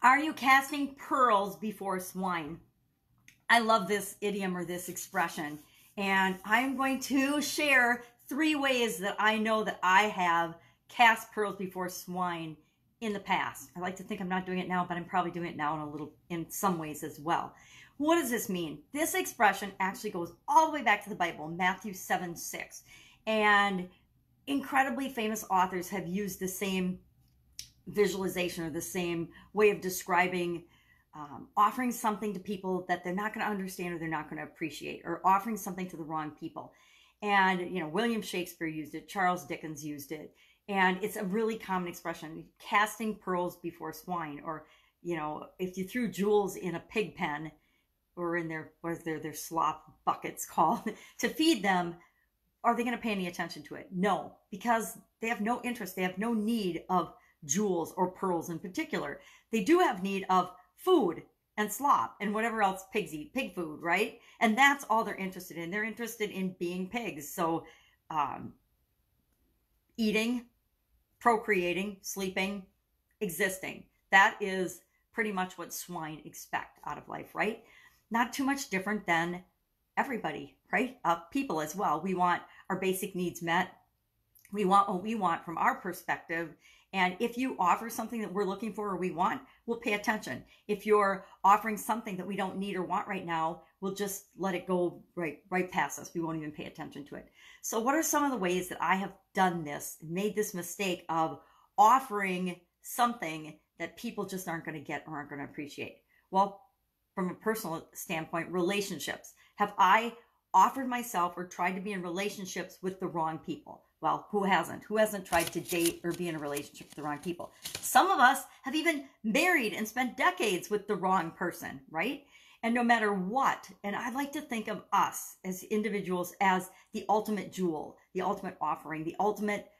Are you casting pearls before swine? I love this idiom or this expression, and I'm going to share 3 ways that I know that I have cast pearls before swine in the past. I like to think I'm not doing it now, but I'm probably doing it now in some ways as well. What does this mean? This expression actually goes all the way back to the Bible, Matthew 7:6. And incredibly famous authors have used the same visualization or the same way of describing offering something to people that they're not going to understand or they're not going to appreciate, or offering something to the wrong people. And, William Shakespeare used it, Charles Dickens used it, and it's a really common expression, casting pearls before swine. Or, if you threw jewels in a pig pen or in their slop buckets called to feed them, are they going to pay any attention to it? No, because they have no interest. They have no need of jewels or pearls in particular. They do have need of food and slop and whatever else pigs eat, pig food, right? And that's all they're interested in. They're interested in being pigs. So eating, procreating, sleeping, existing. That is pretty much what swine expect out of life, right? Not too much different than everybody, right? People as well. We want our basic needs met. We want what we want from our perspective. And if you offer something that we're looking for or we want, we'll pay attention. If you're offering something that we don't need or want right now, we'll just let it go right past us. We won't even pay attention to it. So what are some of the ways that I have done this, made this mistake of offering something that people just aren't going to get or aren't going to appreciate? Well, from a personal standpoint, relationships. Have I offered myself or tried to be in relationships with the wrong people? Well, who hasn't? Who hasn't tried to date or be in a relationship with the wrong people? Some of us have even married and spent decades with the wrong person, right? And no matter what, and I like to think of us as individuals as the ultimate jewel, the ultimate offering, the ultimate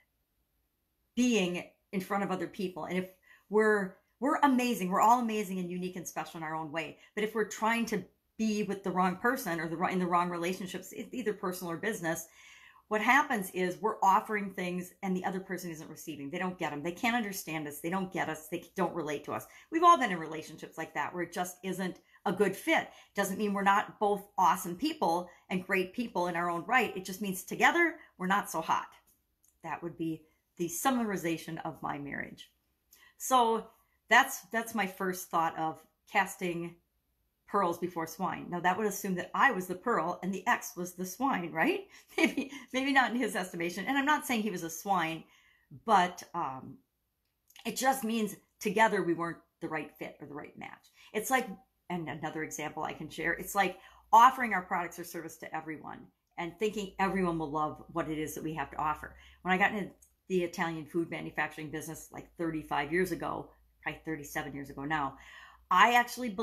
being in front of other people. And if we're amazing, we're all amazing and unique and special in our own way. But if we're trying to be with the wrong person or in the wrong relationships, either personal or business, what happens is we're offering things and the other person isn't receiving. They don't get them. They can't understand us. They don't get us. They don't relate to us. We've all been in relationships like that where it just isn't a good fit. Doesn't mean we're not both awesome people and great people in our own right. It just means together we're not so hot. That would be the summarization of my marriage. So that's my first thought of casting pearls before swine. Now that would assume that I was the pearl and the ex was the swine, right? Maybe not in his estimation. And I'm not saying he was a swine, but it just means together we weren't the right fit or the right match. It's like, and another example I can share, it's like offering our products or service to everyone and thinking everyone will love what it is that we have to offer. When I got into the Italian food manufacturing business like 35 years ago, probably 37 years ago now, I actually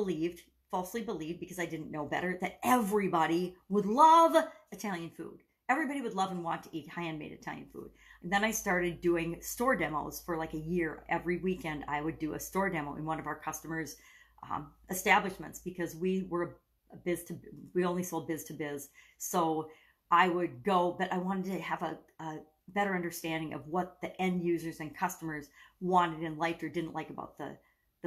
falsely believed, because I didn't know better, that everybody would love Italian food. Everybody would love and want to eat handmade Italian food. And then I started doing store demos for like a year. Every weekend I would do a store demo in one of our customers' establishments, because we only sold biz to biz. So I would go, but I wanted to have a better understanding of what the end users and customers wanted and liked or didn't like about the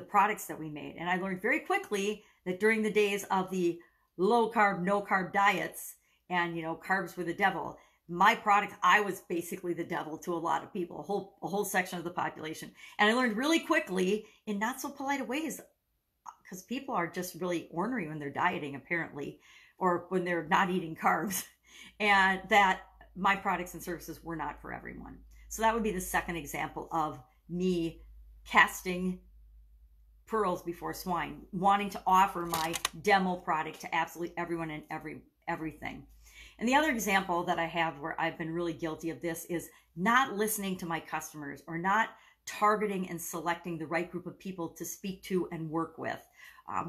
products that we made. And I learned very quickly that during the days of the low carb, no carb diets and, carbs were the devil, my product, I was basically the devil to a lot of people, a whole section of the population. And I learned really quickly in not so polite ways, because people are just really ornery when they're dieting apparently, or when they're not eating carbs, and that my products and services were not for everyone. So that would be the second example of me casting pearls before swine, wanting to offer my demo product to absolutely everyone and everything. And the other example that I have where I've been really guilty of this is not listening to my customers, or not targeting and selecting the right group of people to speak to and work with.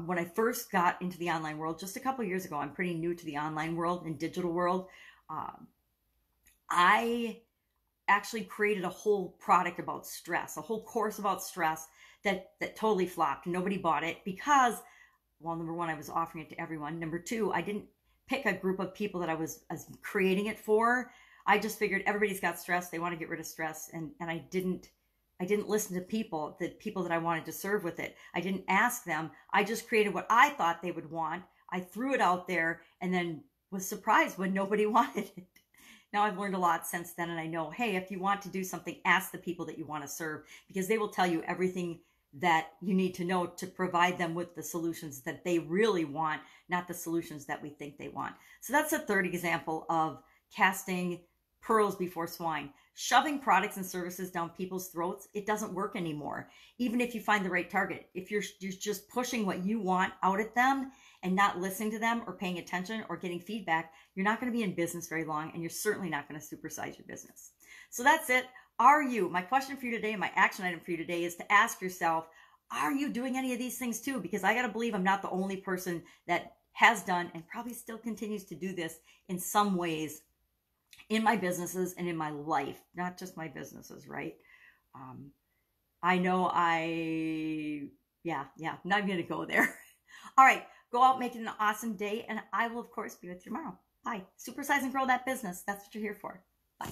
When I first got into the online world just a couple years ago, I'm pretty new to the online world and digital world. I actually created a whole product about stress, a whole course about stress that totally flopped. Nobody bought it because, well, number one, I was offering it to everyone. Number two, I didn't pick a group of people that I was creating it for. I just figured everybody's got stress. They want to get rid of stress. And I didn't I didn't listen to the people that I wanted to serve with it. I didn't ask them. I just created what I thought they would want. I threw it out there and then was surprised when nobody wanted it. Now I've learned a lot since then, and I know, hey, if you want to do something, ask the people that you want to serve, because they will tell you everything that you need to know to provide them with the solutions that they really want, not the solutions that we think they want. So that's a third example of casting pearls before swine. Shoving products and services down people's throats, it doesn't work anymore. Even if you find the right target, if you're just pushing what you want out at them and not listening to them or paying attention or getting feedback, you're not going to be in business very long, and you're certainly not going to supersize your business. So that's it. My question for you today, my action item for you today is to ask yourself, are you doing any of these things too? Because I got to believe I'm not the only person that has done and probably still continues to do this in some ways in my businesses and in my life, not just my businesses, right? I know I'm not going to go there. All right, go out, make it an awesome day, and I will, of course, be with you tomorrow. Bye. Supersize and grow that business. That's what you're here for. Bye.